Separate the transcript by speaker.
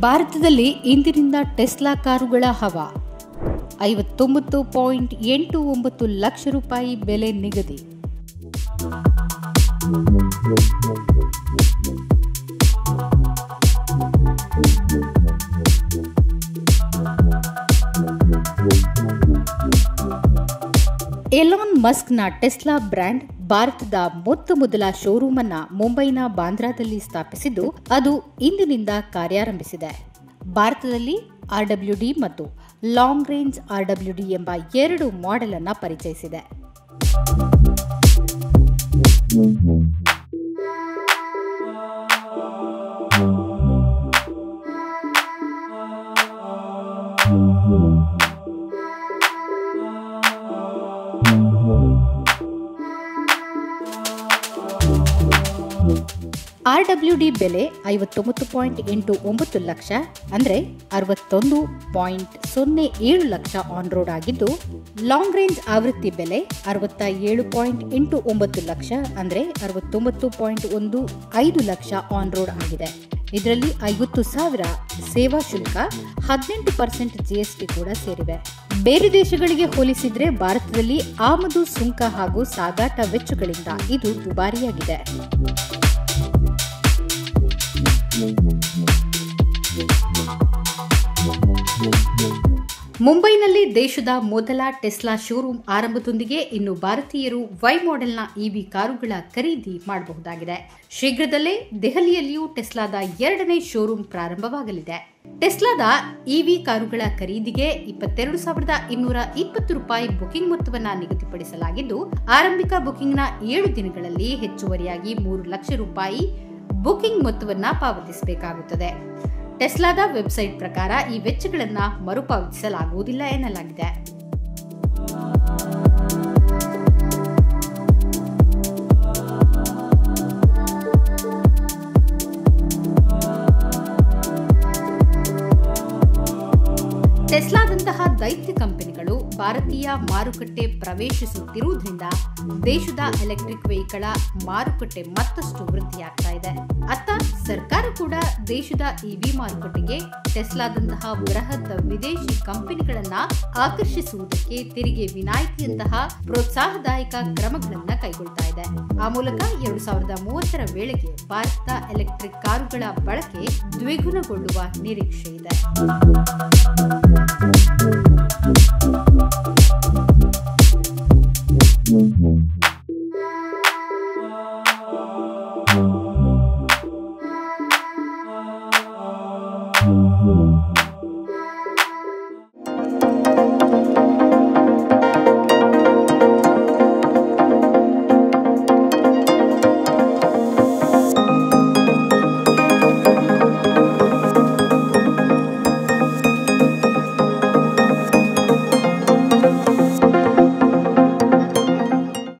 Speaker 1: ಭಾರತದಲ್ಲಿ ಇಂದಿನಿಂದ ಟೆಸ್ಲಾ ಕಾರುಗಳ ಹವಾ. 59.89 ಲಕ್ಷ ರೂಪಾಯಿ ಬೆಲೆ ನಿಗದಿ. ಎಲಾನ್ ಮಸ್ಕ್ನ ಟೆಸ್ಲಾ ಬ್ರ್ಯಾಂಡ್ ಭಾರತದ ಮೊದಲ ಶೋರೂಮ್ ಅನ್ನು ಮುಂಬೈನ ಬಾಂದ್ರಾದಲ್ಲಿ ಸ್ಥಾಪಿಸಿದ್ದು, ಅದು ಇಂದಿನಿಂದ ಕಾರ್ಯಾರಂಭಿಸಿದೆ. ಭಾರತದಲ್ಲಿ RWD ಮತ್ತು ಲಾಂಗ್ ರೇಂಜ್ RWD ಎಂಬ 2 ಮಾಡೆಲ್ ಅನ್ನು ಪರಿಚಯಿಸಿದೆ. RWD ಬೆಲೆ 59.89 ಲಕ್ಷ, ಅಂದರೆ 61.07 ಲಕ್ಷ ಆನ್ ರೋಡ್ ಆಗಿದ್ದು, ಲಾಂಗ್ ರೇಂಜ್ ಆವೃತ್ತಿ ಬೆಲೆ 67.89 ಲಕ್ಷ, ಅಂದರೆ 69.15 ಲಕ್ಷ ಆನ್ ರೋಡ್ ಆಗಿದೆ. ಇದರಲ್ಲಿ 50,000 ಸೇವಾ ಶುಲ್ಕ, 18% GST ಕೂಡ ಸೇರಿವೆ. ಬೇರೆ ದೇಶಗಳಿಗೆ ಹೋಲಿಸಿದ್ರೆ ಭಾರತದಲ್ಲಿ ಆಮದು ಸುಂಕ ಹಾಗೂ ಸಾಗಾಟ ವೆಚ್ಚಗಳಿಂದ ಇದು ದುಬಾರಿಯಾಗಿದೆ. ಮುಂಬೈನಲ್ಲಿ ದೇಶದ ಮೊದಲ ಟೆಸ್ಲಾ ಶೋರೂಮ್ ಆರಂಭದೊಂದಿಗೆ ಇನ್ನು ಭಾರತೀಯರು ವೈ ಮಾಡೆಲ್ನ EV ಕಾರುಗಳ ಖರೀದಿ ಮಾಡಬಹುದಾಗಿದೆ. ಶೀಘ್ರದಲ್ಲೇ ದೆಹಲಿಯಲ್ಲಿಯೂ ಟೆಸ್ಲಾದ 2ನೇ ಶೋರೂಮ್ ಪ್ರಾರಂಭವಾಗಲಿದೆ. ಟೆಸ್ಲಾದ EV ಕಾರುಗಳ ಖರೀದಿಗೆ 22,220 ರೂಪಾಯಿ ಬುಕಿಂಗ್ ಮೊತ್ತವನ್ನು ನಿಗದಿಪಡಿಸಲಾಗಿದ್ದು, ಆರಂಭಿಕ ಬುಕಿಂಗ್ನ 7 ದಿನಗಳಲ್ಲಿ ಹೆಚ್ಚುವರಿಯಾಗಿ 3 ಲಕ್ಷ ರೂಪಾಯಿ ಬುಕಿಂಗ್ ಮೊತ್ತವನ್ನು ಪಾವತಿಸಬೇಕಾಗುತ್ತದೆ. ಟೆಸ್ಲಾದ ವೆಬ್ಸೈಟ್ ಪ್ರಕಾರ ಈ ವೆಚ್ಚಗಳನ್ನು ಮರುಪಾವತಿಸಲಾಗುವುದಿಲ್ಲ ಎನ್ನಲಾಗಿದೆ. ಟೆಸ್ಲಾದಂತಹ ದೈತ್ಯ ಕಂಪನಿಗಳು ಭಾರತೀಯ ಮಾರುಕಟ್ಟೆ ಪ್ರವೇಶಿಸುತ್ತಿರುವುದರಿಂದ ದೇಶದ ಎಲೆಕ್ಟ್ರಿಕ್ ವೆಹಿಕಲ್ ಮಾರುಕಟ್ಟೆ ಮತ್ತಷ್ಟು ವೃದ್ಧಿಯಾಗ್ತಾ ಇದೆ. ಅತ್ತ ಸರ್ಕಾರ ಕೂಡ ದೇಶದ EV ಮಾರುಕಟ್ಟೆಗೆ ಟೆಸ್ಲಾದಂತಹ ಬೃಹತ್ ವಿದೇಶಿ ಕಂಪನಿಗಳನ್ನ ಆಕರ್ಷಿಸುವುದಕ್ಕೆ ತೆರಿಗೆ ವಿನಾಯಿತಿಯಂತಹ ಪ್ರೋತ್ಸಾಹದಾಯಕ ಕ್ರಮಗಳನ್ನ ಕೈಗೊಳ್ತಾ ಇದೆ. ಆ ಮೂಲಕ 2030ರ ವೇಳೆಗೆ ಭಾರತ ಎಲೆಕ್ಟ್ರಿಕ್ ಕಾರುಗಳ ಬಳಕೆ ದ್ವಿಗುಣಗೊಳ್ಳುವ ನಿರೀಕ್ಷೆ ಇದೆ.